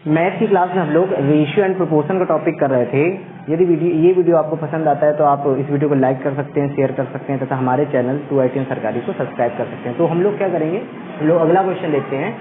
Math की class में हम लोग रेशियो एंड प्रोपोर्शन का टॉपिक कर रहे थे। यदि ये वीडियो आपको पसंद आता है तो आप इस वीडियो को लाइक कर सकते हैं, शेयर कर सकते हैं तथा हमारे चैनल 2ITN सरकारी को सब्सक्राइब कर सकते हैं। तो हम लोग क्या करेंगे, हम लोग अगला क्वेश्चन लेते हैं।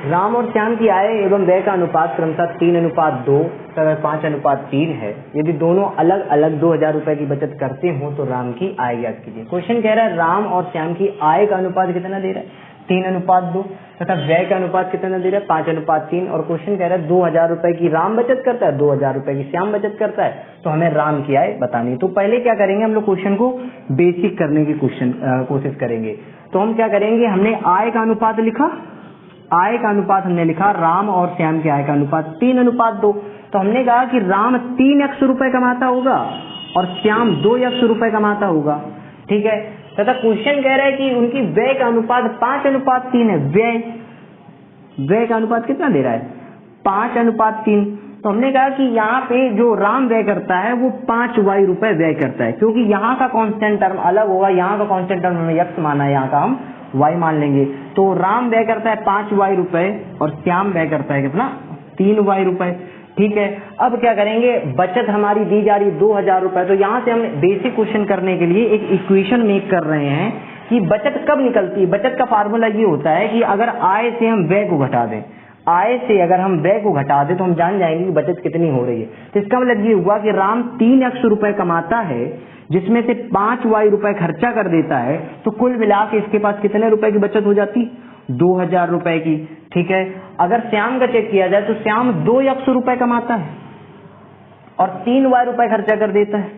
राम और श्याम की आय एवं व्यय का अनुपात क्रमशः 3:2 तथा 5:3 है। यदि दोनों अलग अलग 2000 रुपए की बचत करते हो तो राम की आय ज्ञात कीजिए। क्वेश्चन कह रहा है राम और श्याम की आय का अनुपात कितना दे रहा है, 3:2 तथा व्यय का अनुपात कितना दे रहा है, 5:3। और क्वेश्चन कह रहा है 2000 रुपए की राम बचत करता है, 2000 रुपए की श्याम बचत करता है, तो हमें राम की आय बतानी है। तो पहले क्या करेंगे, हम लोग क्वेश्चन को बेसिक करने की कोशिश करेंगे। तो हम क्या करेंगे, हमने आय का अनुपात लिखा, आय का अनुपात हमने लिखा, राम और श्याम की आय का अनुपात 3:2। तो हमने कहा कि राम 3x रुपए कमाता होगा और श्याम 2x रुपए कमाता होगा, ठीक है। तथा क्वेश्चन कह रहा है कि उनकी व्यय का अनुपात 5:3 है। व्यय का अनुपात कितना दे रहा है, 5:3। तो हमने कहा कि यहाँ पे जो राम व्यय करता है वो 5y रुपए व्यय करता है, क्योंकि यहाँ का कांस्टेंट टर्म अलग होगा, यहाँ का कांस्टेंट टर्म हमें x माना है, यहाँ का हम y मान लेंगे। तो राम व्यय करता है 5y रुपए और श्याम व्यय करता है कितना, 3y रुपए, ठीक है। अब क्या करेंगे, बचत हमारी दी जा रही 2000 रुपए। तो यहाँ से हम बेसिक क्वेश्चन करने के लिए एक इक्वेशन मेक कर रहे हैं कि बचत कब निकलती है। बचत का फार्मूला ये होता है कि अगर आय से हम व्यय को घटा दें, आय से अगर हम व्यय को घटा दें तो हम जान जाएंगे कि बचत कितनी हो रही है। तो इसका मतलब ये हुआ कि राम 3x रुपए कमाता है जिसमें से 5y रुपए खर्चा कर देता है, तो कुल मिला के इसके पास कितने रुपए की बचत हो जाती, 2000 रुपए की, ठीक है। अगर श्याम का चेक किया जाए तो श्याम 2x रुपए कमाता है और 3y रुपए खर्चा कर देता है,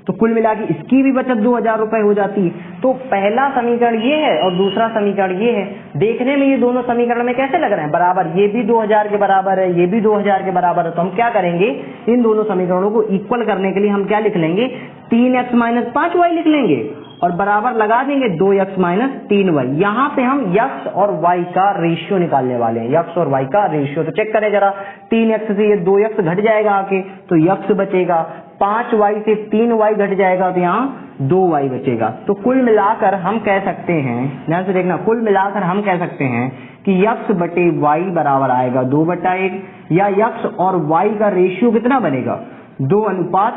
तो कुल मिला के इसकी भी बचत 2000 रुपए हो जाती है। तो पहला समीकरण ये है और दूसरा समीकरण ये है। देखने में ये दोनों समीकरण में कैसे लग रहे हैं, बराबर, ये भी 2000 के बराबर है, ये भी 2000 के बराबर है। तो हम क्या करेंगे, इन दोनों समीकरणों को इक्वल करने के लिए हम क्या लिख लेंगे, 3x - 5y लिख लेंगे और बराबर लगा देंगे 2x - 3y। यहाँ पे हम x और y का रेशियो निकालने वाले हैं, x और y का रेशियो। तो चेक करें जरा, 3x से ये 2x घट जाएगा आके तो x बचेगा, 5y से 3y घट जाएगा तो यहाँ 2y बचेगा। तो कुल मिलाकर हम कह सकते हैं, ध्यान से देखना, कुल मिलाकर हम कह सकते हैं कि x बटे y बराबर आएगा 2/1, या x और y का रेशियो कितना बनेगा, 2:1।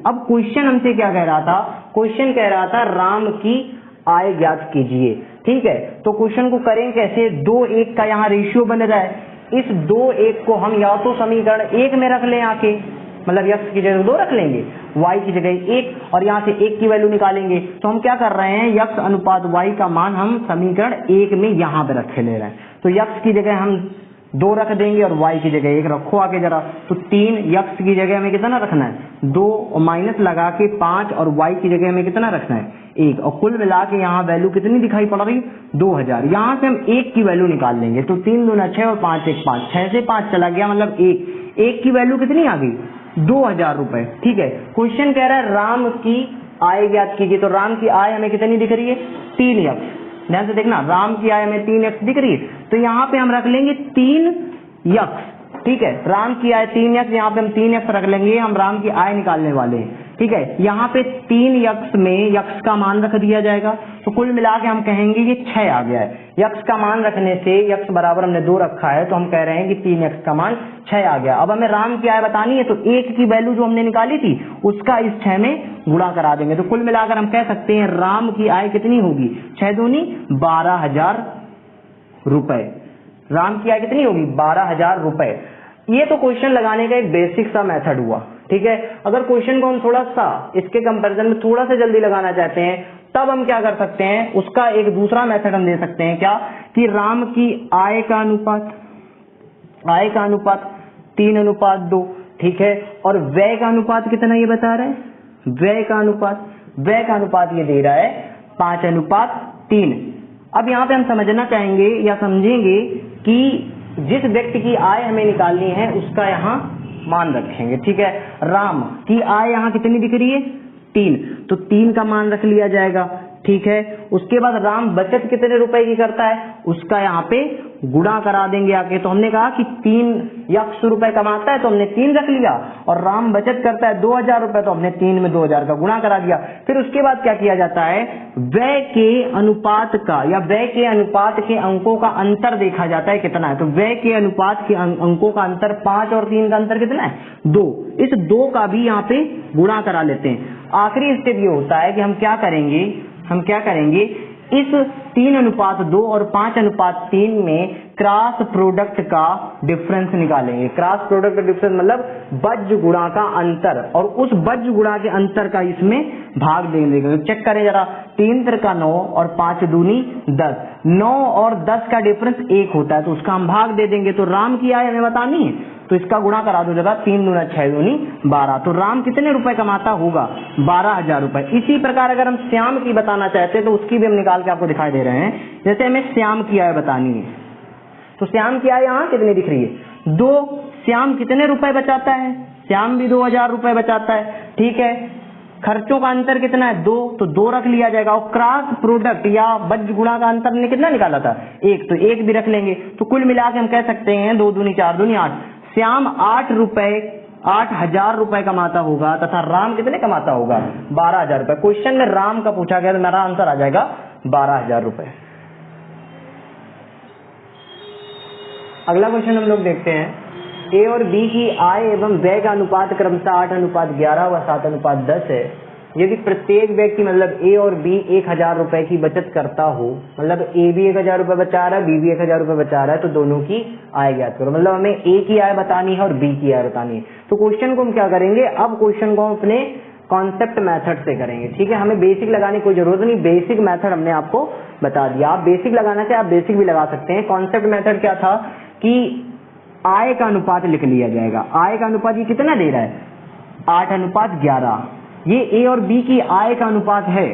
अब क्वेश्चन हमसे क्या कह रहा था, क्वेश्चन कह रहा था राम की आय ज्ञात कीजिए, ठीक है। तो क्वेश्चन को करें कैसे, 2:1 का यहाँ रेशियो बन रहा है, इस 2:1 को हम या तो समीकरण 1 में रख लें आके, मतलब x की जगह 2 रख लेंगे, y की जगह 1, और यहाँ से 1 की वैल्यू निकालेंगे। तो हम क्या कर रहे हैं, x अनुपात y का मान हम समीकरण 1 में यहाँ पे रखे ले रहे हैं। तो x की जगह हम 2 रख देंगे और y की जगह 1 रखो आके जरा। तो 3, x की जगह हमें कितना रखना है, 2, और माइनस लगा के 5, और y की जगह हमें कितना रखना है, 1, और कुल मिला के यहाँ वैल्यू कितनी दिखाई पड़ रही, 2000। यहाँ से हम 1 की वैल्यू निकाल लेंगे। तो 3 दूना 6 और 5 1 5, 6 से 5 चला गया, मतलब 1 की वैल्यू कितनी आ गई, 2000 रुपए, ठीक है। क्वेश्चन कह रहा है राम की आय ज्ञात कीजिए। तो राम की आय हमें कितनी दिख रही है, 3x। ध्यान से देखना, राम की आय हमें 3x दिख रही है, तो यहाँ पे हम रख लेंगे 3x, ठीक है। राम की आय 3x, यहाँ पे हम 3x रख लेंगे, हम राम की आय निकालने वाले हैं, ठीक है। यहाँ पे 3x में x का मान रख दिया जाएगा, तो कुल मिला के हम कहेंगे ये 6 आ गया है। x का मान रखने से, x बराबर हमने 2 रखा है, तो हम कह रहे हैं कि 3x का मान 6 आ गया। अब हमें राम की आय बतानी है, तो 1 की वैल्यू जो हमने निकाली थी उसका इस 6 में गुणा करा देंगे। तो कुल मिलाकर हम कह सकते हैं राम की आय कितनी होगी, 6 दूनी 12000 रुपए। राम की आय कितनी होगी, 12000 रुपए। ये तो क्वेश्चन लगाने का एक बेसिक सा मेथड हुआ, ठीक है। अगर क्वेश्चन को हम थोड़ा सा इसके कंपैरिजन में थोड़ा सा जल्दी लगाना चाहते हैं, तब हम क्या कर सकते हैं, उसका एक दूसरा मेथड हम दे सकते हैं, क्या, कि राम की आय का अनुपात 3:2, ठीक है। और व्यय का अनुपात कितना ये बता रहा है, व्यय का अनुपात ये दे रहा है 5:3। अब यहाँ पे हम समझना चाहेंगे या समझेंगे कि जिस व्यक्ति की आय हमें निकालनी है उसका यहाँ मान रखेंगे, ठीक है। राम की आय यहाँ कितनी दिख रही है, 3, तो 3 का मान रख लिया जाएगा, ठीक है। उसके बाद राम बचत कितने रुपए की करता है, उसका यहाँ पे गुणा करा देंगे आके। तो हमने कहा कि 3 रुपए कमाता है तो हमने 3 रख लिया, और राम बचत करता है 2000 रुपए तो हमने 3 में 2000 का गुणा करा दिया। फिर उसके बाद क्या किया जाता है, व्यय के अनुपात का या व्यय के अनुपात के अंकों का अंतर देखा जाता है कितना है। तो व्यय के अनुपात के अंकों का अंतर 5 और 3 का अंतर कितना है, 2। इस 2 का भी यहाँ पे गुणा करा लेते हैं। आखिरी स्टेप ये होता है कि हम क्या करेंगे, इस 3:2 और 5:3 में क्रॉस प्रोडक्ट का डिफरेंस निकालेंगे। क्रॉस प्रोडक्ट का डिफरेंस मतलब बज्र गुणा का अंतर, और उस बज्र गुणा के अंतर का इसमें भाग दे देंगे। तो चेक करें जरा, 3 त्रिका 9 और 5 दूनी 10, 9 और 10 का डिफरेंस 1 होता है तो उसका हम भाग दे देंगे। तो राम की आय हमें बतानी है तो इसका गुणा करा दो जरा, 3 दूना 6 दूनी 12। तो राम कितने रुपए कमाता होगा, 12000 रुपए। इसी प्रकार अगर हम श्याम की बताना चाहते हैं तो उसकी भी हम निकाल के आपको दिखाई दे रहे हैं। जैसे हमें श्याम की आय बतानी है तो श्याम की आय यहाँ कितनी दिख रही है, 2। श्याम कितने रुपए बचाता है, श्याम भी 2000 रुपए बचाता है, ठीक है। खर्चों का अंतर कितना है, 2, तो 2 रख लिया जाएगा। और क्रॉस प्रोडक्ट या बज्र गुणा का अंतर ने कितना निकाला था, 1, तो 1 भी रख लेंगे। तो कुल मिला के हम कह सकते हैं 2 दूनी 4 दूनी 8, श्याम 8000 रुपए कमाता होगा तथा राम कितने कमाता होगा, 12000 रुपए। क्वेश्चन में राम का पूछा गया तो मेरा आंसर आ जाएगा 12000 रुपए। अगला क्वेश्चन हम लोग देखते हैं, ए और बी की आय एवं व्यय का अनुपात क्रमशः 8:11 व 7:10 है। यदि प्रत्येक व्यक्ति मतलब ए और बी 1000 रुपए की बचत करता हो, मतलब ए भी 1000 रुपए बचा रहा है, बी भी 1000 रुपए बचा रहा है, तो दोनों की आय ज्ञात करो। मतलब हमें ए की आय बतानी है और बी की आय बतानी है। तो क्वेश्चन को हम क्या करेंगे, अब क्वेश्चन को हम अपने कॉन्सेप्ट मेथड से करेंगे, ठीक है। हमें बेसिक लगाने की कोई जरूरत नहीं, बेसिक मेथड हमने आपको बता दिया। आप बेसिक लगाना चाहे आप बेसिक भी लगा सकते हैं। कॉन्सेप्ट मेथड क्या था कि आय का अनुपात लिख लिया जाएगा। आय का अनुपात ये कितना दे रहा है, 8:11। ये ए और बी की आय का अनुपात है,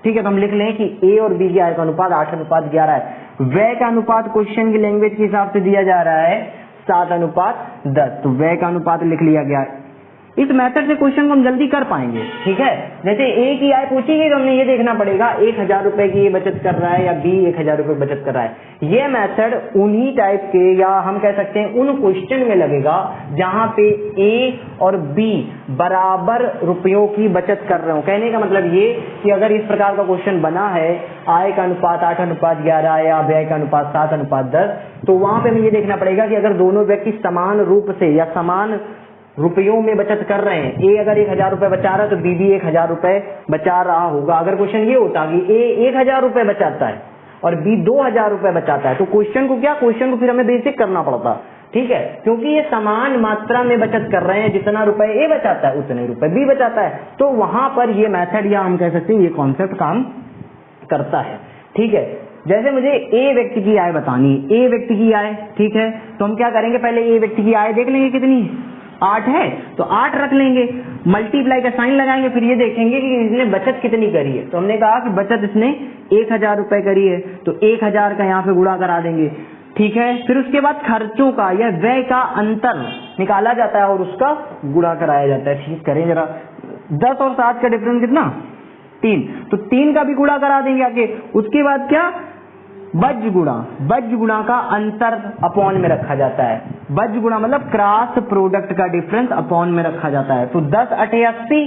ठीक है। तो हम लिख लें कि ए और बी की आय का अनुपात 8:11 है। व्यय का अनुपात क्वेश्चन की लैंग्वेज के हिसाब से दिया जा रहा है 7:10, तो व्यय का अनुपात लिख लिया गया। इस मेथड से क्वेश्चन को हम जल्दी कर पाएंगे, ठीक है। जैसे ए की आय पूछी गई तो हमने ये देखना पड़ेगा 1000 रुपए की ये बचत कर रहा है या बी 1000 रुपए बचत कर रहा है। ये मेथड उन्हीं टाइप के या हम कह सकते हैं उन क्वेश्चन में लगेगा जहां पे ए और बी बराबर रुपयों की बचत कर रहे हो। कहने का मतलब ये कि अगर इस प्रकार का क्वेश्चन बना है, आय का अनुपात 8:11 या व्यय का अनुपात 7:10, तो वहां पे हमें ये देखना पड़ेगा कि अगर दोनों व्यक्ति समान रूप से या समान रुपयों में बचत कर रहे हैं, ए अगर 1000 रुपए बचा रहा है तो बी भी 1000 रुपए बचा रहा होगा। अगर क्वेश्चन ये होता कि ए 1000 रुपए बचाता है और बी 2000 रुपए बचाता है, तो क्वेश्चन को फिर हमें बेसिक करना पड़ता, ठीक है। क्योंकि ये समान मात्रा में बचत कर रहे हैं, जितना रुपए ए बचाता है उतने रुपए बी बचाता है, तो वहां पर ये मेथड या हम कह सकते हैं ये कॉन्सेप्ट काम करता है, ठीक है। जैसे मुझे ए व्यक्ति की आय बतानी, ए व्यक्ति की आय, ठीक है। तो हम क्या करेंगे, पहले ए व्यक्ति की आय देख लेंगे कितनी 8 है, तो 8 रख लेंगे, मल्टीप्लाई का साइन लगाएंगे, फिर ये देखेंगे कि इसने बचत कितनी करी है। तो हमने कहा कि बचत इसने 1000 रुपए करी है, तो 1000 का यहाँ पे गुणा करा देंगे, ठीक है। फिर उसके बाद खर्चों का या व्यय का अंतर निकाला जाता है और उसका गुणा कराया जाता है, ठीक। करें जरा, 10 और 7 का डिफरेंस कितना, 3, तो 3 का भी गुणा करा देंगे आगे। उसके बाद क्या, बज्र गुणा का अंतर अपॉन में रखा जाता है। बज्र गुणा मतलब क्रॉस प्रोडक्ट का डिफरेंस अपॉन में रखा जाता है। तो 10 8 80,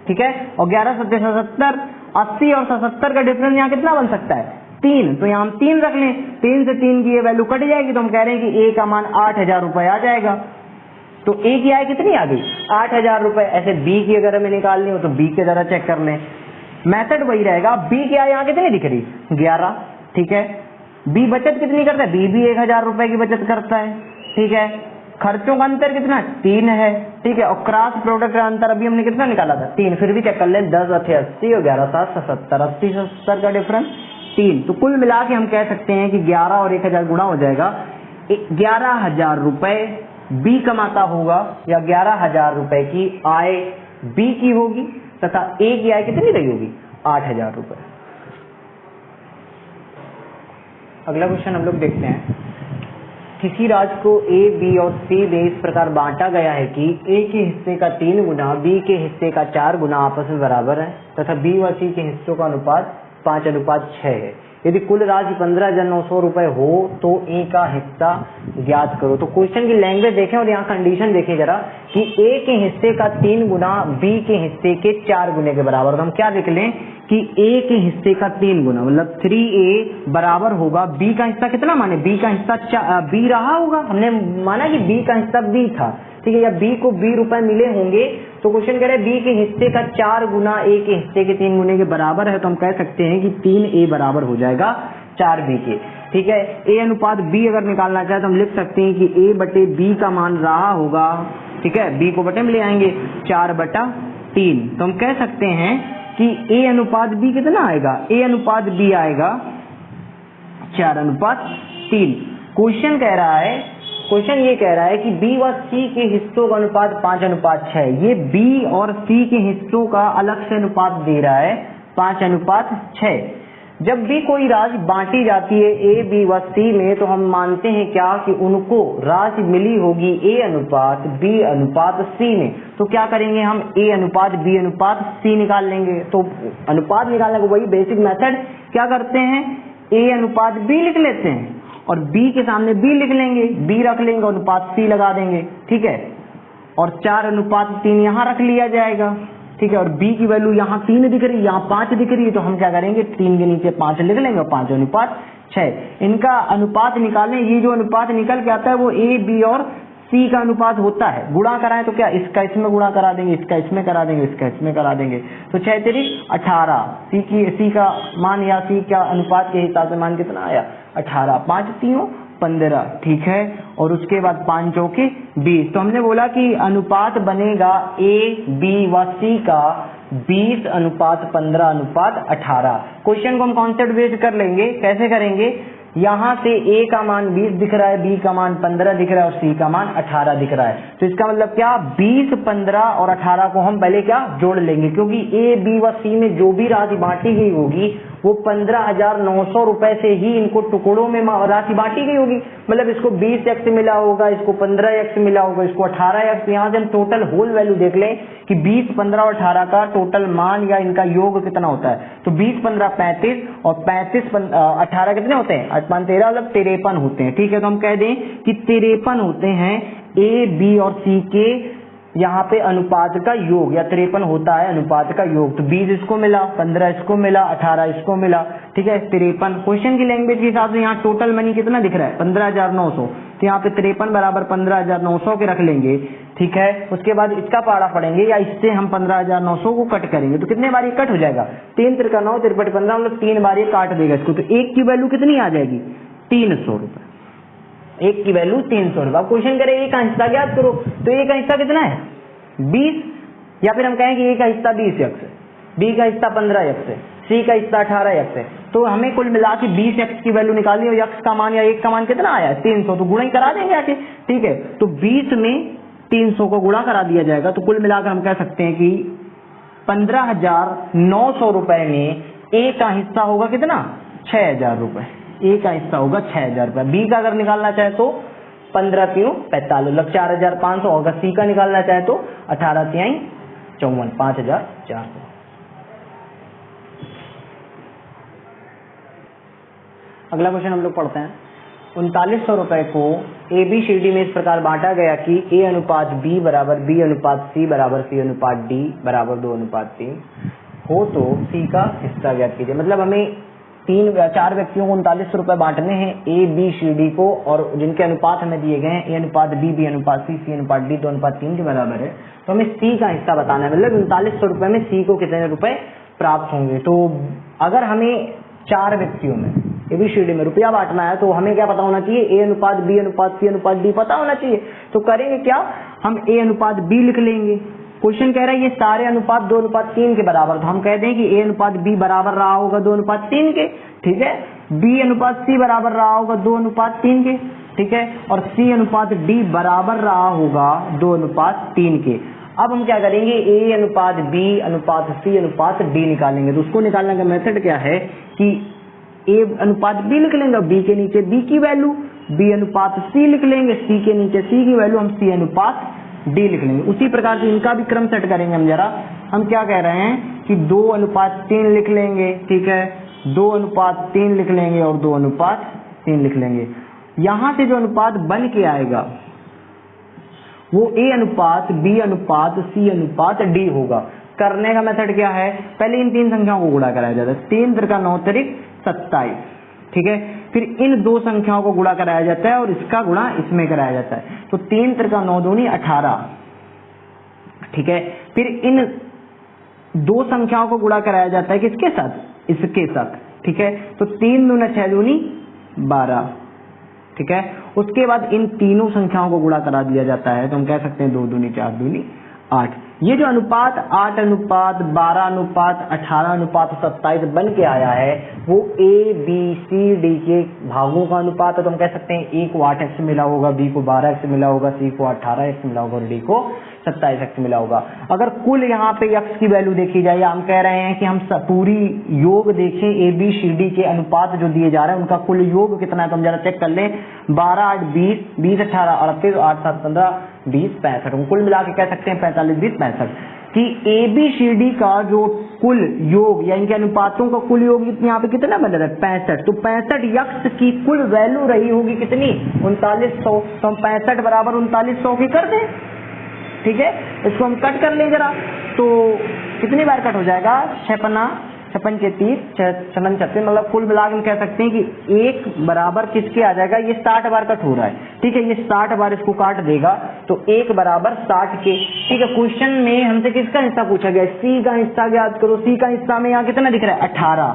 ठीक है, और 11 7 77, 80 और 77 का डिफरेंस यहाँ कितना बन सकता है, 3। तो यहाँ हम 3 रख लें, 3 से 3 की ये वैल्यू कट जाएगी, तो हम कह रहे हैं कि ए का मान 8000 रुपए आ जाएगा। तो ए की आय कितनी आ गई, 8000 रुपए। ऐसे बी की अगर हमें निकालनी हो तो बी के जरा चेक कर लें, मेथड वही रहेगा। बी की आय यहाँ कितनी दिख रही, 11, ठीक है। बी बचत कितनी करता है, बी भी 1000 रुपए की बचत करता है, ठीक है। खर्चों का अंतर कितना, 3 है, ठीक है। और क्रॉस प्रोडक्ट का अंतर अभी हमने कितना निकाला था, 3। फिर भी चेक कर लें, 10 8 80 और 11 7 77, 80 70 का डिफरेंस 3। तो कुल मिला के हम कह सकते हैं कि 11 और 1000 गुणा हो जाएगा, 11000 रुपए बी कमाता होगा या 11000 रुपए की आय बी की होगी तथा ए की आय कितनी रही होगी, 8000 रुपए। अगला क्वेश्चन हम लोग देखते हैं, किसी राज्य को ए बी और सी में इस प्रकार बांटा गया है कि ए के हिस्से का 3 गुना बी के हिस्से का 4 गुना आपस में बराबर है तथा बी व सी के हिस्सों का अनुपात 5:6 है। यदि कुल राशि 15,900 रुपए हो तो ए का हिस्सा ज्ञात करो। तो क्वेश्चन की लैंग्वेज देखें और यहाँ कंडीशन देखें जरा कि ए के हिस्से का 3 गुना बी के हिस्से के 4 गुने के बराबर। तो हम क्या लिख लें कि ए के हिस्से का 3 गुना मतलब 3a बराबर होगा बी का हिस्सा कितना, माने बी का हिस्सा बी रहा होगा, हमने माना कि बी का हिस्सा बी था, ठीक है, या बी को 20 रुपए मिले होंगे। तो क्वेश्चन कह रहे हैं बी के हिस्से का 4 गुना ए के हिस्से के 3 गुने के बराबर है। तो हम कह सकते हैं कि 3a बराबर हो जाएगा 4b के, ठीक है। a अनुपात b अगर निकालना चाहे तो हम लिख सकते हैं कि a बटे b का मान रहा होगा, ठीक है, b को बटे में ले आएंगे 4/3। तो हम कह सकते हैं कि a अनुपात b कितना आएगा, a अनुपात b आएगा 4/3। क्वेश्चन ये कह रहा है कि B व C के हिस्सों का अनुपात 5/6। ये B और C के हिस्सों का अलग से अनुपात दे रहा है 5/6। जब भी कोई राशि बांटी जाती है A, B व C में तो हम मानते हैं क्या कि उनको राशि मिली होगी A अनुपात B अनुपात C में। तो क्या करेंगे हम A अनुपात B अनुपात C निकाल लेंगे। तो अनुपात निकालने का वही बेसिक मेथड क्या करते हैं, A अनुपात B लिख लेते हैं और B के सामने B लिख लेंगे, B रख लेंगे, अनुपात C लगा देंगे, ठीक है, और 4/3 यहाँ रख लिया जाएगा, ठीक है। और B की वैल्यू यहाँ 3 दिख रही है, यहाँ 5 दिख रही है, तो हम क्या करेंगे 3 के नीचे 5 लिख लेंगे और 5/6। इनका अनुपात निकालें। ये जो अनुपात निकल के आता है वो A, B और C का अनुपात होता है। गुणा कराएं तो क्या इसका इसमें गुणा करा देंगे, इसका इसमें करा देंगे, इसका इसमें करा देंगे। तो 6×3=18। C का मान या C का अनुपात के हिसाब से मान कितना आया 18, 5×3=15, ठीक है। और उसके बाद 5×4=20। तो हमने बोला कि अनुपात बनेगा A, B व C का 20:15:18। क्वेश्चन को हम कॉन्सेप्ट बेस्ड कर लेंगे। कैसे करेंगे, यहाँ से A का मान 20 दिख रहा है, B का मान 15 दिख रहा है और C का मान 18 दिख रहा है। तो इसका मतलब क्या 20, 15 और 18 को हम पहले क्या जोड़ लेंगे, क्योंकि A, B व C में जो भी राशि बांटी गई होगी वो 15,900 रुपए से ही इनको टुकड़ों में राशि बांटी गई होगी। मतलब इसको 20x मिला होगा, इसको 15x मिला होगा, इसको 18x। यहाँ से हम टोटल होल वैल्यू देख लें कि 20, 15 और 18 का टोटल मान या इनका योग कितना होता है। तो 20, 15 35 और 35, 18 कितने होते हैं 8, 5, 13 मतलब 53 होते हैं, ठीक है। तो हम कह दें कि 53 होते हैं A, B और C के यहाँ पे अनुपात का योग, या 53 होता है अनुपात का योग। तो 20 इसको मिला, 15 इसको मिला, 18 इसको मिला, ठीक है, 53। क्वेश्चन की लैंग्वेज के हिसाब से यहाँ टोटल मनी कितना दिख रहा है 15,900। तो यहाँ पे 53 बराबर 15,900 के रख लेंगे, ठीक है। उसके बाद इसका पाड़ा पढ़ेंगे या इससे हम 15,900 को कट करेंगे। तो कितने बार ये कट हो जाएगा 3 × 9 = 53, मतलब 3 बार ये काट देगा इसको। तो एक की वैल्यू कितनी आ जाएगी 300 रुपए, एक की वैल्यू 300 रुपए। अब क्वेश्चन करे ए का हिस्सा ज्ञात करो। तो ए का हिस्सा कितना है 20, या फिर हम कहें कि ए का हिस्सा 20x है, B का हिस्सा 15x है, C का हिस्सा 18x है। तो हमें कुल मिला के 20x की वैल्यू निकालनी है। x का मान या 1 का मान कितना आया 300, तो गुणा ही करा देंगे आके, ठीक है। तो 20 में 300 को गुणा करा दिया जाएगा। तो कुल मिलाकर हम कह सकते हैं कि 15,900 रुपए में ए का हिस्सा होगा कितना 6,000 रुपए। ए का हिस्सा होगा 6,000 रुपए। बी का अगर निकालना चाहे तो 15×3=45 मतलब 4,500। अगर सी का निकालना चाहे तो 18×3=54, 5,400। अगला क्वेश्चन हम लोग पढ़ते हैं। 3900 रुपए को ABCD में इस प्रकार बांटा गया कि A अनुपात B बराबर B अनुपात C बराबर C अनुपात D बराबर 2:3 हो तो C का हिस्सा ज्ञात कीजिए। मतलब हमें 4 व्यक्तियों को 3900 रुपए बांटने हैं ABCD को, और जिनके अनुपात हमें दिए गए हैं A अनुपात B, B अनुपात C, C अनुपात D 2:3 के बराबर है। तो हमें C का हिस्सा बताना है। मतलब 3900 रुपए में C को कितने रुपए प्राप्त होंगे। तो अगर हमें 4 व्यक्तियों में ABCD में रुपया बांटना है तो हमें क्या पता होना चाहिए A अनुपात B अनुपात C अनुपात D पता होना चाहिए। तो करेंगे क्या, हम A अनुपात B लिख लेंगे। क्वेश्चन कह रहा है ये सारे अनुपात 2:3 के बराबर। तो हम कह दें कि A अनुपात B बराबर रहा होगा 2:3 के, ठीक है। B अनुपात C बराबर रहा होगा 2:3 के, ठीक है। और C अनुपात D बराबर रहा होगा 2:3 के। अब हम क्या करेंगे A अनुपात B अनुपात C अनुपात D निकालेंगे। तो उसको निकालने का मेथड क्या है कि A अनुपात B लिख लेंगे, B के नीचे B की वैल्यू, B अनुपात C लिख लेंगे, C के नीचे C की वैल्यू, हम C अनुपात D लिख लेंगे। उसी प्रकार से इनका भी क्रम सेट करेंगे हम जरा। हम क्या कह रहे हैं कि 2:3 लिख लेंगे, ठीक है। 2:3 लिख लेंगे और 2:3 लिख लेंगे। यहां से जो अनुपात बन के आएगा वो A अनुपात B अनुपात C अनुपात D होगा। करने का मेथड क्या है, पहले इन 3 संख्याओं को गुणा कराया जाता है। 3 3 9 27, ठीक है। फिर इन 2 संख्याओं को गुणा कराया जाता है और इसका गुणा इसमें कराया जाता है। तो 3 3 9 दूनी 18, ठीक है। फिर इन 2 संख्याओं को गुणा कराया जाता है किसके साथ, इसके साथ, ठीक है। तो 3 दूनी 6 दूनी 12, ठीक है। उसके बाद इन तीनों संख्याओं को गुणा करा दिया जाता है, तो हम कह सकते हैं 2 दूनी 4 दूनी 8। ये जो अनुपात 8 अनुपात 12 अनुपात 18 अनुपात 27 बन के आया है वो A B C D के भागों का अनुपात है। तो हम कह सकते हैं A को 8x मिला होगा, B को 12x मिला होगा, C को 18x मिला होगा और D को 27x मिला होगा। अगर कुल यहाँ पे x की वैल्यू देखी जाए, या हम कह रहे हैं कि हम पूरी योग देखें A B C D के अनुपात जो दिए जा रहे हैं उनका कुल योग कितना है, तो हम जरा चेक कर लें। 12 8 20, 20 18 38, 8 7 15, 20 65, कुल मिला के कह सकते हैं 45 20 65 कि ABCD का जो कुल योग या इनके अनुपातों का कुल योग यहाँ पे कितना बन रहा है 65। तो 65 यक्ष की कुल वैल्यू रही होगी कितनी 3900। तो हम 65 बराबर 3900 की कर दें, ठीक है। इसको हम कट कर लें जरा, तो कितनी बार कट हो जाएगा 56 56 के 30 56 36, मतलब कुल मिला के हम कह सकते हैं कि 1 बराबर किसके आ जाएगा, ये 60 बार कट हो रहा है, ठीक है। ये 60 बार इसको काट देगा तो 1 बराबर 60 के, ठीक है। क्वेश्चन में हमसे किसका हिस्सा पूछा गया, C का हिस्सा याद करो। C का हिस्सा में यहाँ कितना दिख रहा है 18,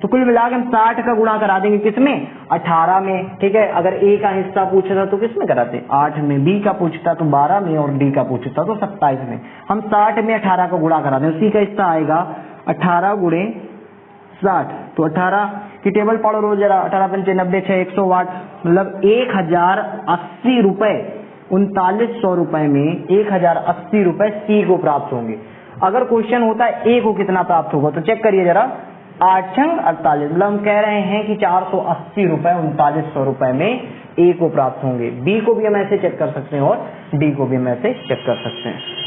तो कुल मिला के हम 60 का गुणा करा देंगे किसमें 18 में, ठीक है। अगर A का हिस्सा पूछा था तो किसमें कराते 8 में, B का पूछता तो 12 में और D का पूछता तो 27 में। हम 60 में 18 का गुणा करा दें, C का हिस्सा आएगा 18 गुणे 60, तो 18 की टेबल पढ़ो रोज जरा, 18 पंचे 90 6 108, मतलब 1080 रुपए 3900 रुपए में 1080 रुपए C को प्राप्त होंगे। अगर क्वेश्चन होता है A को कितना प्राप्त होगा, तो चेक करिए जरा 8 छंग 48, मतलब हम कह रहे हैं कि 480 रुपए 3900 रुपए में A को प्राप्त होंगे। B को भी हम ऐसे चेक कर सकते हैं और D को भी हम ऐसे चेक कर सकते हैं।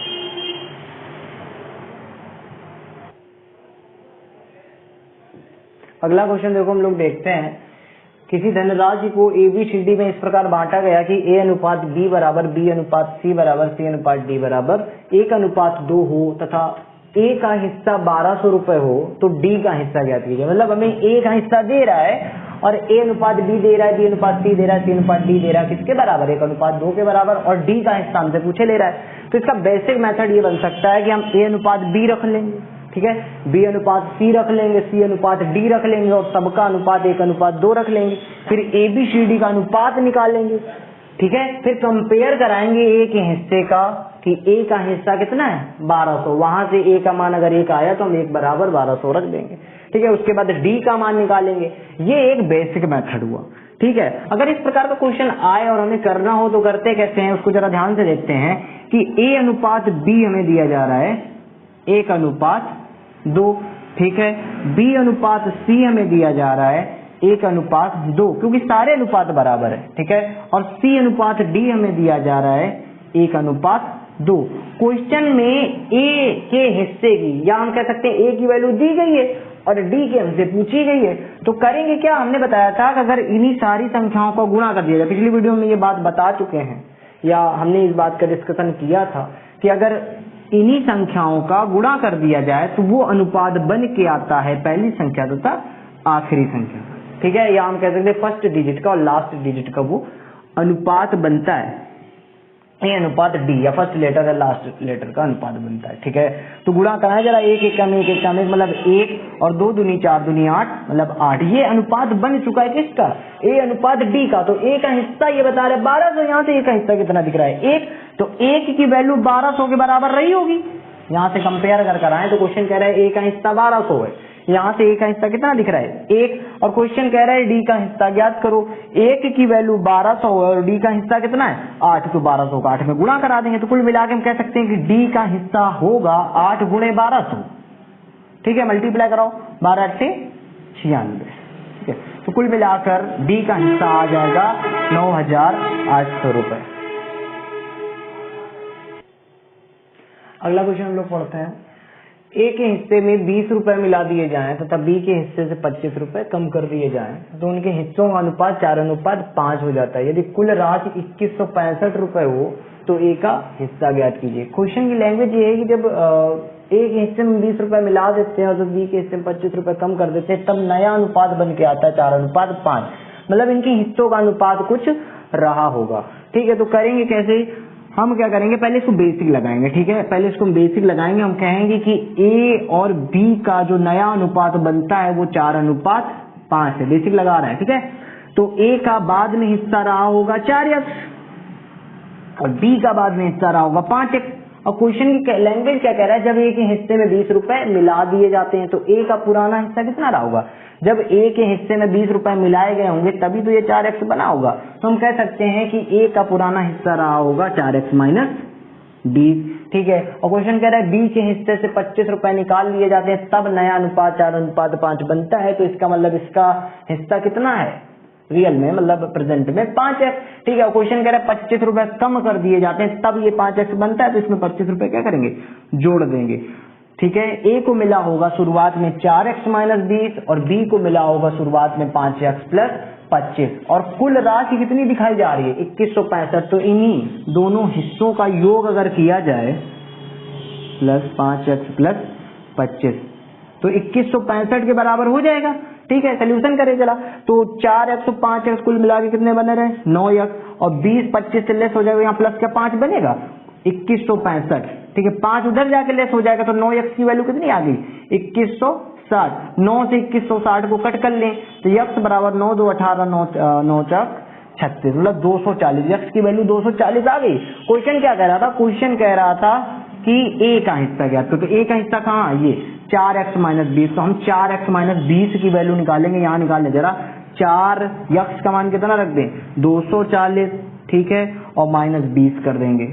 अगला क्वेश्चन देखो, हम लोग देखते हैं किसी धनराशि को ABCD में इस प्रकार बांटा गया कि A अनुपात B बराबर B अनुपात C बराबर C अनुपात D बराबर 1:2 हो तथा A का हिस्सा 1200 रुपए हो, तो D का हिस्सा ज्ञात कीजिए। मतलब हमें A का हिस्सा दे रहा है और A अनुपात B दे रहा है, B अनुपात C दे रहा है, C अनुपात D दे रहा है, किसके बराबर 1:2 के बराबर, और D का हिस्सा हमसे पूछे ले रहा है। तो इसका बेसिक मेथड ये बन सकता है कि हम A अनुपात B रख लेंगे, ठीक है, B अनुपात C रख लेंगे, C अनुपात D रख लेंगे और सबका अनुपात 1:2 रख लेंगे। फिर ABCD का अनुपात निकालेंगे, ठीक है। फिर कंपेयर कराएंगे A के हिस्से का कि A का हिस्सा कितना है 1200, वहां से A का मान अगर 1 आया तो हम 1 बराबर 1200 रख देंगे, ठीक है। उसके बाद D का मान निकालेंगे। ये एक बेसिक मेथड हुआ, ठीक है। अगर इस प्रकार का क्वेश्चन आए और हमें करना हो तो करते कैसे हैं, उसको जरा ध्यान से देखते हैं कि A अनुपात B हमें दिया जा रहा है 1:2, ठीक है। B अनुपात C हमें दिया जा रहा है 1:2, क्योंकि सारे अनुपात बराबर है, ठीक है। और C अनुपात D हमें दिया जा रहा है 1:2। क्वेश्चन में A के हिस्से की, या हम कह सकते हैं A की वैल्यू दी गई है और D की हमसे पूछी गई है, तो करेंगे क्या, हमने बताया था कि अगर इन्हीं सारी संख्याओं को गुणा कर दिया जाए, पिछली वीडियो में ये बात बता चुके हैं या हमने इस बात का डिस्कशन किया था कि अगर इन्हीं संख्याओं का गुणा कर दिया जाए तो वो अनुपात बन के आता है पहली संख्या तथा आखिरी संख्या, ठीक है। या हम कह सकते हैं फर्स्ट डिजिट का और लास्ट डिजिट का वो अनुपात बनता है, ए अनुपात D, या फर्स्ट लेटर या लास्ट लेटर का अनुपात बनता है, ठीक है। तो गुणा कराएं जरा, 1 1 में 1 1 में, मतलब 1 और 2 दूनी 4 दूनी 8, मतलब 8। ये अनुपात बन चुका है किसका, A अनुपात D का। तो A का हिस्सा ये बता रहे 1200, यहाँ से A का हिस्सा कितना दिख रहा है 1, तो 1 की वैल्यू 1200 के बराबर रही होगी। यहाँ से कंपेयर अगर कराएं तो क्वेश्चन कह रहा है A का हिस्सा 1200 है, यहाँ से A का हिस्सा कितना दिख रहा है 1, और क्वेश्चन कह रहा है D का हिस्सा ज्ञात करो। 1 की वैल्यू 1200 है और D का हिस्सा कितना है 8, तो 1200 का 8 में गुणा करा देंगे, तो कुल मिला के हम कह सकते हैं कि D का हिस्सा होगा 8 गुणे 1200, ठीक है। मल्टीप्लाई कराओ 12 8 से 96, ठीक है। तो कुल मिलाकर D का हिस्सा आ जाएगा 9800 रुपए। अगला क्वेश्चन हम लोग पढ़ते हैं ए के हिस्से में 20 रुपए मिला दिए जाएं तथा बी के हिस्से से 25 रुपए कम कर दिए जाएं तो उनके हिस्सों का अनुपात 4:5 हो जाता है। यदि कुल राशि 2165 रुपए हो तो ए का हिस्सा ज्ञात कीजिए। क्वेश्चन की लैंग्वेज ये है कि जब ए के हिस्से में 20 रुपए मिला देते हैं और जब बी के हिस्से में 25 रुपए कम कर देते हैं तब नया अनुपात बन के आता है 4:5। मतलब इनके हिस्सों का अनुपात कुछ रहा होगा। ठीक है, तो करेंगे कैसे, हम क्या करेंगे, पहले इसको बेसिक लगाएंगे। ठीक है, पहले इसको बेसिक लगाएंगे। हम कहेंगे कि ए और बी का जो नया अनुपात बनता है वो 4:5 है। बेसिक लगा रहा है। ठीक है, तो ए का बाद में हिस्सा रहा होगा 4x और बी का बाद में हिस्सा रहा होगा 5x। और क्वेश्चन की लैंग्वेज क्या कह रहा है, जब ए के हिस्से में 20 रुपए मिला दिए जाते हैं तो ए का पुराना हिस्सा कितना रहा होगा। जब ए के हिस्से में 20 रुपए मिलाए गए होंगे तभी तो ये 4x बना होगा। तो हम कह सकते हैं कि ए का पुराना हिस्सा रहा होगा 4x - 20। ठीक है, और क्वेश्चन कह रहा है बी के हिस्से से 25 रुपए निकाल लिए जाते हैं तब नया अनुपात 4:5 बनता है। तो इसका मतलब इसका हिस्सा कितना है रियल में, मतलब प्रेजेंट में 5x। ठीक है, क्वेश्चन कह रहा है 25 रुपए कम कर दिए जाते हैं तब ये 5x बनता है। तो इसमें 25 रुपए क्या करेंगे, जोड़ देंगे। ठीक है, ए को मिला होगा शुरुआत में 4x - 20 और बी को मिला होगा शुरुआत में 5x + 25 और कुल राशि कितनी दिखाई जा रही है 2165। तो इन्हीं दोनों हिस्सों का योग अगर किया जाए प्लस 5x + 25 तो 2165 के बराबर हो जाएगा। ठीक है, सोल्यूशन करें चला, तो 4x और 5x कुल मिला के कितने बने रहे 9x और 20 25 से लेस हो जाएगा, यहाँ प्लस क्या 5 बनेगा 2165। ठीक है, 5 उधर जाके लेस हो जाएगा तो 9x की वैल्यू कितनी आ गई 2160। 9 से 2160 को कट कर लें तो x बराबर 9 2 18 9 4 36 मतलब 240। x की वैल्यू 240 आ गई। क्वेश्चन क्या कह रहा था, क्वेश्चन कह रहा था कि a का हिस्सा ज्ञात करो। तो a का हिस्सा कहाँ, ये 4x - 20। तो हम 4x - 20 की वैल्यू निकालेंगे। यहाँ निकालने जरा 4x का मान कितना रख दें 240। ठीक है, और -20 कर देंगे।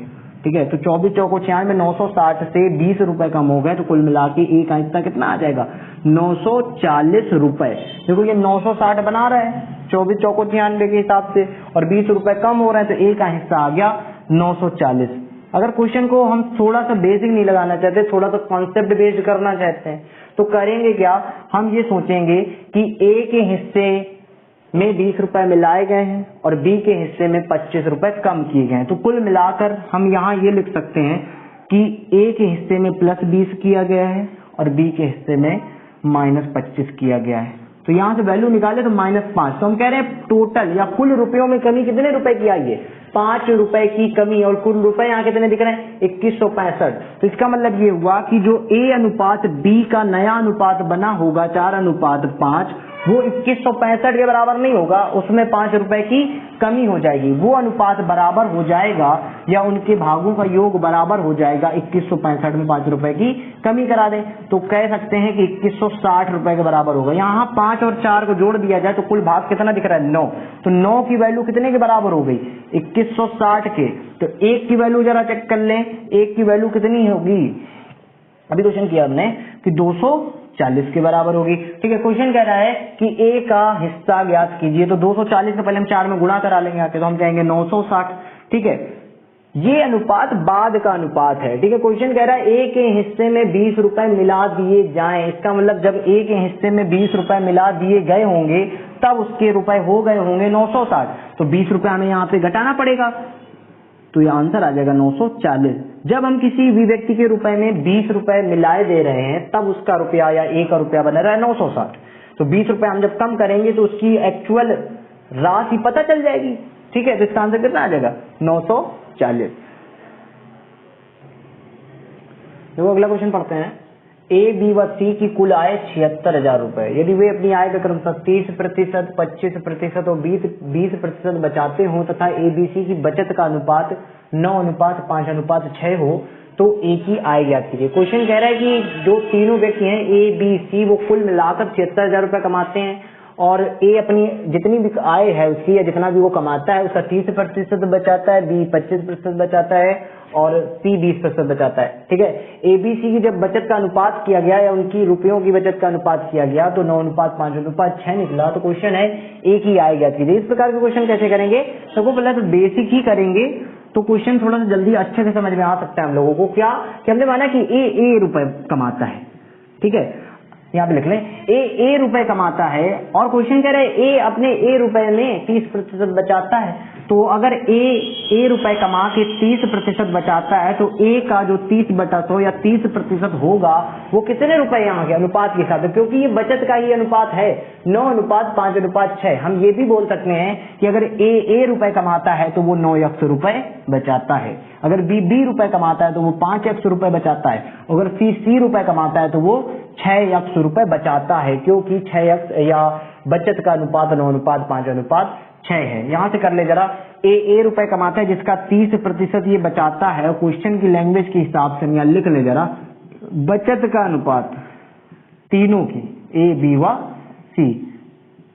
ठीक है, तो 24 चौको 96 960 से 20 रुपए कम हो गए तो कुल मिला के ए का हिस्सा कितना आ जाएगा 940 रुपए। देखो ये 960 बना रहा है 24 चौको 96 के हिसाब से और 20 रुपए कम हो रहा है तो ए का हिस्सा आ गया 940। अगर क्वेश्चन को हम थोड़ा सा बेसिक नहीं लगाना चाहते, थोड़ा सा कॉन्सेप्ट बेस्ड करना चाहते हैं तो करेंगे क्या, हम ये सोचेंगे कि ए के हिस्से में 20 रुपए मिलाए गए हैं और बी के हिस्से में 25 रुपए कम किए गए हैं। तो कुल मिलाकर हम यहाँ ये लिख सकते हैं कि ए के हिस्से में +20 किया गया है और बी के हिस्से में -25 किया गया है। तो यहाँ से वैल्यू निकाले तो -5। तो हम कह रहे हैं टोटल या कुल रुपयों में कमी कितने रुपए की आई है 5 रुपए की कमी और कुल रुपए यहाँ कितने दिख रहे हैं 2165। तो इसका मतलब ये हुआ कि जो ए अनुपात बी का नया अनुपात बना होगा 4:5 वो 2165 के बराबर नहीं होगा, उसमें 5 रुपए की कमी हो जाएगी। वो अनुपात बराबर हो जाएगा या उनके भागों का योग बराबर हो जाएगा 2165 में 5 रुपए की कमी करा दें तो कह सकते हैं कि 2160 रुपए के बराबर होगा। यहाँ 5 और 4 को जोड़ दिया जाए तो कुल भाग कितना दिख रहा है 9। तो 9 की वैल्यू कितने के बराबर हो गई 2160 के। तो 1 की वैल्यू जरा चेक कर लें, 1 की वैल्यू कितनी होगी, अभी क्वेश्चन किया हमने कि 240 के बराबर होगी। ठीक है, क्वेश्चन कह रहा है कि ए का हिस्सा ज्ञात कीजिए। तो 240 से पहले हम 4 में गुणा करा लेंगे आके तो हम कहेंगे 960। ठीक है, ये अनुपात बाद का अनुपात है। ठीक है, क्वेश्चन कह रहा है ए के हिस्से में 20 रुपए मिला दिए जाएं। इसका मतलब जब ए के हिस्से में 20 रुपए मिला दिए गए होंगे तब उसके रुपए हो गए होंगे 960। तो 20 रुपए हमें यहाँ पे घटाना पड़ेगा तो ये आंसर आ जाएगा 940। जब हम किसी भी व्यक्ति के रुपए में 20 रुपए मिलाए दे रहे हैं तब उसका रुपया या ए का रुपया बन रहा है 960। तो 20 रुपए हम जब कम करेंगे तो उसकी एक्चुअल राशि पता चल जाएगी। ठीक है, तो इसका आंसर कितना आ जाएगा 940। देखो अगला क्वेश्चन पढ़ते हैं। ए बी व सी की कुल आय 76,000 रुपए। यदि वे अपनी आय का क्रमशः 30%, 25% और 20% बचाते हो तथा एबीसी की बचत का अनुपात 9:5:6 हो तो ए की आय ज्ञात कीजिए। क्वेश्चन कह रहा है कि जो तीनों व्यक्ति हैं ए बी सी वो कुल मिलाकर 76,000 रुपए कमाते हैं और ए अपनी जितनी भी आय है उसकी या जितना भी वो कमाता है उसका 30% बचाता है, बी 25% बचाता है और सी 20% बचाता है। ठीक है, एबीसी की जब बचत का अनुपात किया गया या उनकी रुपयों की बचत का अनुपात किया गया तो 9:5:6 निकला। तो क्वेश्चन है ए की आय ज्ञात कीजिए। इस प्रकार के क्वेश्चन कैसे करेंगे, सबको पहले तो बेसिक ही करेंगे तो क्वेश्चन थोड़ा सा जल्दी अच्छे से समझ में आ सकता है हम लोगों को। क्या कि हमने माना कि ए रुपए कमाता है ठीक है, यहाँ पे लिख लें ए रुपए कमाता है और क्वेश्चन कह रहे हैं ए अपने ए रुपए में 30% बचाता है। तो अगर ए रुपए कमा के 30% बचाता है तो ए का जो 30/100 या 30% होगा वो कितने रुपए यहाँ के अनुपात के साथ, क्योंकि ये बचत का ही अनुपात है 9:5:6। हम ये भी बोल सकते हैं कि अगर ए रुपए कमाता है तो वो 9x रुपए बचाता है, अगर बी रुपए कमाता है तो वो 5x रुपए बचाता है, अगर सी रुपए कमाता है तो वो 6x रुपए बचाता है, क्योंकि 6x या बचत का अनुपात 9:5:6 है। यहां से कर ले जरा, ए रुपए कमाता है जिसका 30% ये बचाता है, और क्वेश्चन की लैंग्वेज के हिसाब से यहाँ लिख ले जरा, बचत का अनुपात तीनों की ए बी व सी,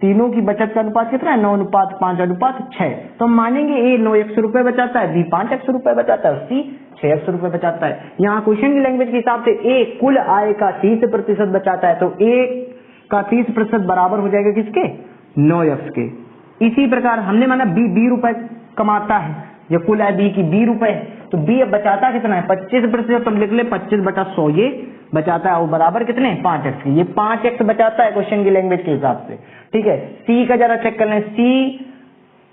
तीनों की बचत का अनुपात कितना है 9:5:6। तो हम मानेंगे ए 9x रुपए बचाता है, बी 5x रुपए बचाता है, सी 6x रुपए बचाता है। यहाँ क्वेश्चन की लैंग्वेज के हिसाब से ए कुल आय का 30% बचाता है, तो ए का 30% बराबर हो जाएगा किसके 9x के। इसी प्रकार हमने माना बी रुपए कमाता है, या कुल आय बी की बी रुपए, तो बी अब बचाता कितना है 25%, तो लिख ले 25/100 ये बचाता है, वो बराबर कितने 5x के, ये 5x बचाता है क्वेश्चन की लैंग्वेज के हिसाब से। ठीक है, सी का जरा चेक कर लें, सी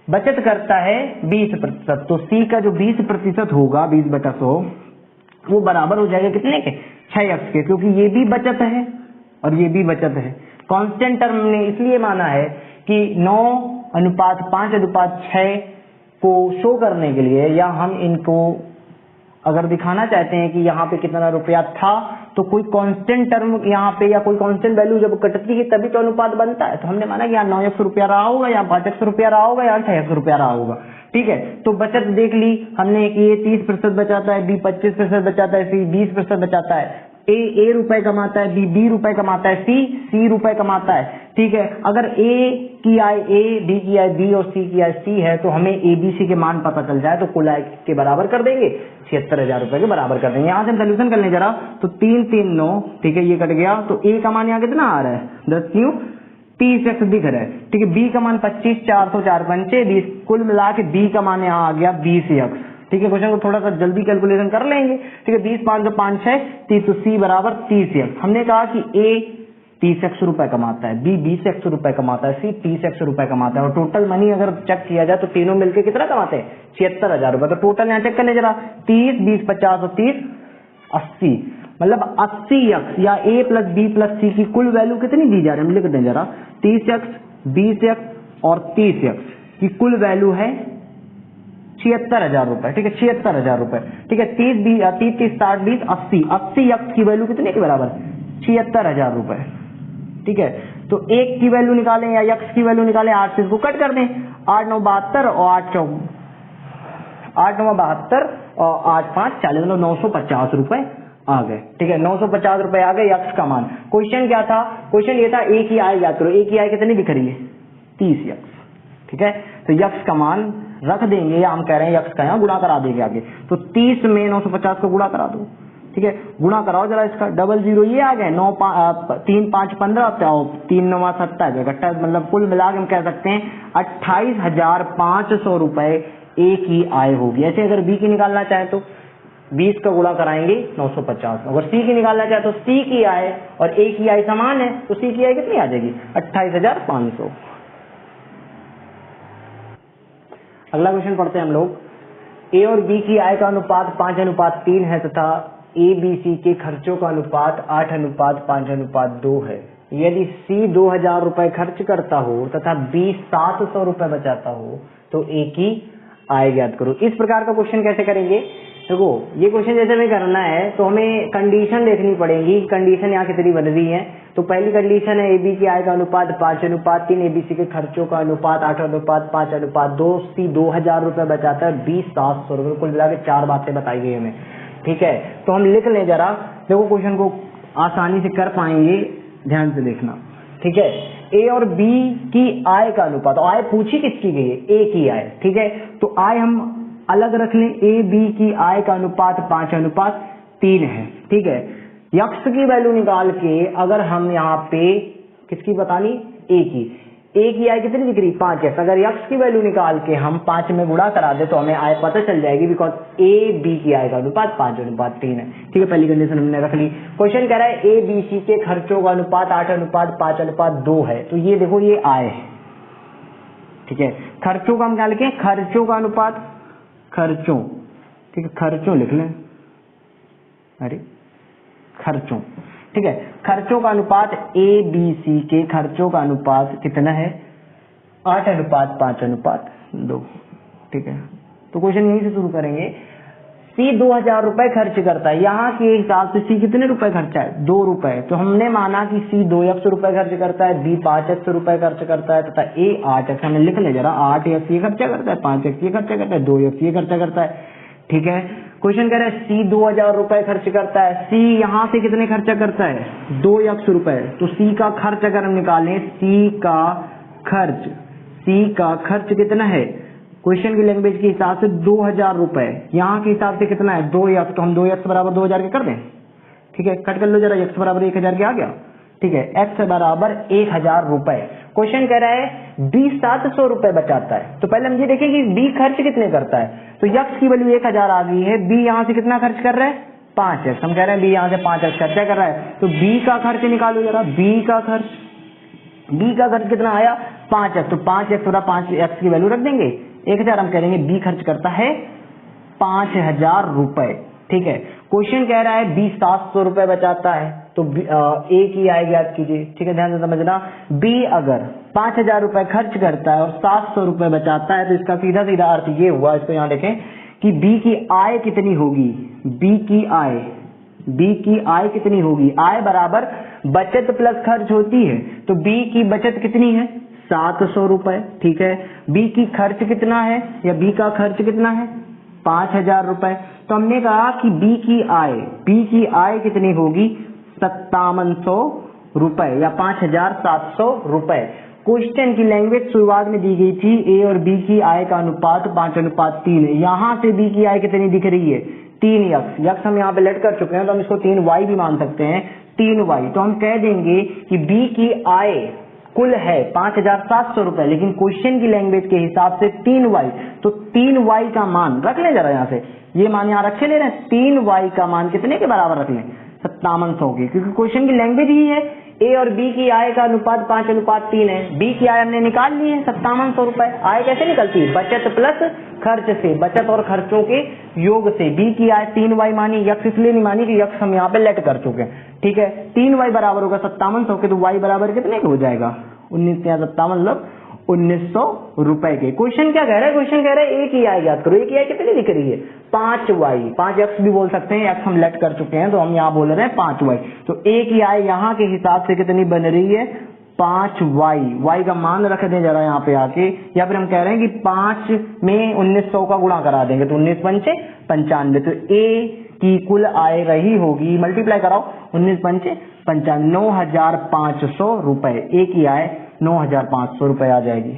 बचत करता है 20%, तो सी का जो 20% होगा 20/100 वो बराबर हो जाएगा कितने के 6x के, क्योंकि ये भी बचत है और ये भी बचत है। कांस्टेंट टर्म ने इसलिए माना है कि 9:5:6 को शो करने के लिए, या हम इनको अगर दिखाना चाहते हैं कि यहाँ पे कितना रुपया था, तो कोई कांस्टेंट टर्म यहाँ पे या कोई कांस्टेंट वैल्यू जब कटती है तभी तो अनुपात बनता है। तो हमने माना कि यहाँ 9x रुपया रहा होगा, यहाँ 5x रुपया रहा होगा, यहाँ 6x रुपया रहा होगा। ठीक है, तो बचत देख ली हमने कि ये 30% बचाता है, बी 25% बचाता है, सी 20% बचाता है, ए रुपए कमाता है, बी रुपए कमाता है, सी रुपए कमाता है। ठीक है, अगर ए की आय ए, बी की आय बी और सी की आय सी है, तो हमें ए बी सी के मान पता चल जाए तो कुल आय के बराबर कर देंगे, 76,000 रुपए के बराबर कर देंगे। यहाँ से हम सोल्यूशन कर लें जरा, तो 3 3 9, ठीक है ये कट गया, तो ए का मान यहाँ कितना आ रहा है 10 न्यू 30x दिख रहा है। ठीक है, बी का मान 25, 400, 4 पंचे 20, कुल मिला के बी का मान यहाँ आ गया 20x। ठीक है, क्वेश्चन को थोड़ा सा जल्दी कैलकुलेशन कर लेंगे। ठीक है, 20 5 5 6 30, तो सी बराबर 30x। हमने कहा कि ए 30x रुपए कमाता है, बी 20x रुपए कमाता है, सी 30x रुपए कमाता है, और टोटल मनी अगर चेक किया जाए तो तीनों मिलकर कितना कमाते हैं 76,000 रुपए। तो टोटल यहाँ चेक करने जरा, 30 20 50 और 30 80, मतलब 80x या a प्लस बी प्लस सी की कुल वैल्यू कितनी दी जा रही है, हम लिख दें जरा, 30x 20x और 30x की कुल वैल्यू है 76,000 रुपए। ठीक है, 76,000 रुपए। ठीक है, 30 30 60 20 80x की वैल्यू कितने के बराबर 76,000 रुपए। ठीक है, तो एक की वैल्यू निकालें या x की वैल्यू निकालें, 8 से इसको कट कर दें, 8 9 72 और 8 9 72 और 8 5 40, मतलब 950 रुपए आ गए। ठीक है, 950 रुपए आ गए x का मान। क्वेश्चन क्या था, क्वेश्चन ये था ए की आय याद करो, ए की आय कितनी दिख रही है 30x। ठीक है, तो x का मान रख देंगे, या हम कह रहे हैं x का यहाँ गुणा करा देंगे आगे, तो 30 में 950 को गुणा करा दो। ठीक है, गुणा कराओ जरा इसका, 00 ये आ गए, 9 3 5 15 3 9 27 28, मतलब कुल मिला के हम कह सकते हैं 28,500 रुपए ए की आय होगी। ऐसे अगर बी की निकालना चाहे तो 20 का गुणा कराएंगे 950, अगर सी की निकालना चाहे तो सी की आय और ए की आय समान है, तो सी की आय कितनी आ जाएगी 28,500। अगला क्वेश्चन पढ़ते हैं हम लोग, ए और बी की आय का अनुपात 5:3 है तथा ए बी सी के खर्चों का अनुपात 8:5:2 है। यदि सी 2,000 रुपए खर्च करता हो तथा बी 700 रुपए बचाता हो तो ए की आय ज्ञात करो। इस प्रकार का क्वेश्चन कैसे करेंगे, देखो ये क्वेश्चन जैसे हमें करना है तो हमें कंडीशन देखनी पड़ेगी, कंडीशन यहाँ कितनी बन रही है। तो पहली कंडीशन है ए बी की आय का अनुपात 5:3, ए बी सी के खर्चों का अनुपात 8:5:2, सी 2,000 रुपए बचाता है, बी 700 रुपए, कुल मिला के 4 बातें बताई गई हमें। ठीक है, तो हम लिख लें जरा, देखो क्वेश्चन को आसानी से कर पाएंगे, ध्यान से देखना। ठीक है, ए और बी की आय का अनुपात, तो आय पूछी किसकी गई है ए की आय। ठीक है, तो आय हम अलग रख लें, ए बी की आय का अनुपात 5:3 है। ठीक है, यक्स की वैल्यू निकाल के अगर हम यहाँ पे किसकी बतानी ए की, ए की आय कितनी दिख रही 5x। अगर x की वैल्यू निकाल के हम 5 में गुणा करा दे तो हमें आय पता चल जाएगी, बिकॉज ए बी की आय का अनुपात 5:3 है। ठीक है, पहली कंडीशन हमने रख ली। क्वेश्चन कह रहा है ए बी सी के खर्चों का अनुपात 8:5:2 है। तो ये देखो ये आय है। ठीक है, खर्चों का हम क्या लिखें, खर्चों का अनुपात, खर्चों, ठीक है खर्चों लिख लें, अरे खर्चों, ठीक है खर्चों का अनुपात ए बी सी के खर्चों का अनुपात कितना है 8:5:2। ठीक है, तो क्वेश्चन यहीं से शुरू करेंगे। सी 2000 रुपए खर्च करता है, यहाँ के हिसाब से सी कितने रुपए खर्चा है 2 रुपए। तो हमने माना कि सी 2x रुपए खर्च करता है, बी 5x रुपए खर्च करता है तथा ए 8x। हमें लिख ले जरा, 8x ये खर्चा करता है, 5x ये खर्चा करता है, 2x ये खर्चा करता है। ठीक है, क्वेश्चन कह रहा है सी 2000 रुपए खर्च करता है, सी यहाँ से कितने खर्चा करता है 2x रुपए। तो सी का खर्च अगर हम निकालें, सी का खर्च कितना है, क्वेश्चन की लैंग्वेज के हिसाब से 2000 रुपए, यहाँ के हिसाब से कितना है 2x। तो हम 2x बराबर 2000 के कर दें। ठीक है, कट कर लो जरा, x बराबर 1000 के आ गया। ठीक है, x बराबर 1000 रुपए। क्वेश्चन कह रहा है बी 700 रुपए बचाता है। तो पहले हम ये देखें कि बी खर्च कितने करता है। तो x की वैल्यू 1000 आ गई है, बी यहाँ से कितना खर्च कर रहा है 5x। हम कह रहे हैं बी यहाँ से 5x खर्चा कर रहा है। तो बी का खर्च निकालो जरा, बी का खर्च कितना आया 5x। तो 5x थोड़ा 5x की वैल्यू रख देंगे 1000, हम कह देंगे बी खर्च करता है 5000 रुपए। ठीक है, क्वेश्चन कह रहा है बी 700 रुपए बचाता है। तो ए की आय ज्ञात कीजिए। ठीक है, ध्यान से समझना, बी अगर 5000 रुपए खर्च करता है और 700 रुपए बचाता है तो इसका सीधा सीधा अर्थ ये हुआ, इसको यहाँ देखें कि बी की आय कितनी होगी, बी की आय कितनी होगी, आय बराबर बचत प्लस खर्च होती है। तो बी की बचत कितनी है 700 रुपए। ठीक है, बी की खर्च कितना है या बी का खर्च कितना है 5000 रुपए। तो हमने कहा कि बी की आय कितनी होगी 5700 रुपए या 5700 रुपए। क्वेश्चन की लैंग्वेज शुरुआत में दी गई थी ए और बी की आय का अनुपात 5:3 है। यहाँ से बी की आय कितनी दिख रही है 3x हम यहाँ पे लेट कर चुके हैं, तो हम इसको 3y भी मान सकते हैं, 3y। तो हम कह देंगे कि बी की आय कुल है 5700 रुपए, लेकिन क्वेश्चन की लैंग्वेज के हिसाब से 3y। तो 3y का मान रख लें जरा, यहाँ से ये मान यहाँ रखे ले रहे हैं, 3y का मान कितने के बराबर रख लें 5700 के, क्योंकि क्वेश्चन की लैंग्वेज ही है ए और बी की आय का अनुपात 5:3 है। बी की आय हमने निकाल ली है 5700 रुपए। आय कैसे निकलती है बचत प्लस खर्च से, बचत और खर्चों के योग से। बी की आय 3y मानी, यक्स इसलिए नहीं मानी कि यक्स हम यहाँ पे लेट कर चुके हैं। ठीक है, 3y बराबर होगा 5700 के, तो y बराबर कितने के हो जाएगा 19 या 57 मतलब 1900 रुपए के। क्वेश्चन क्या कह रहा है, क्वेश्चन कह रहा है ए की आय ज्ञात करो। ए की आय कितनी दिख रही है 5y, 5x भी बोल सकते हैं, x हम लेट कर चुके हैं तो हम यहाँ बोल रहे हैं 5y। तो ए की आय यहाँ के हिसाब से कितनी बन रही है 5y। y का मान रख दें जरा यहाँ पे आके, या फिर हम कह रहे हैं कि 5 में 1900 का गुणा करा देंगे तो 19 पंचे 95। तो ए की कुल आय रही होगी, मल्टीप्लाई कराओ 19 पंचे 95, 9500 रुपए। ए की आय 9500 रुपए आ जाएगी।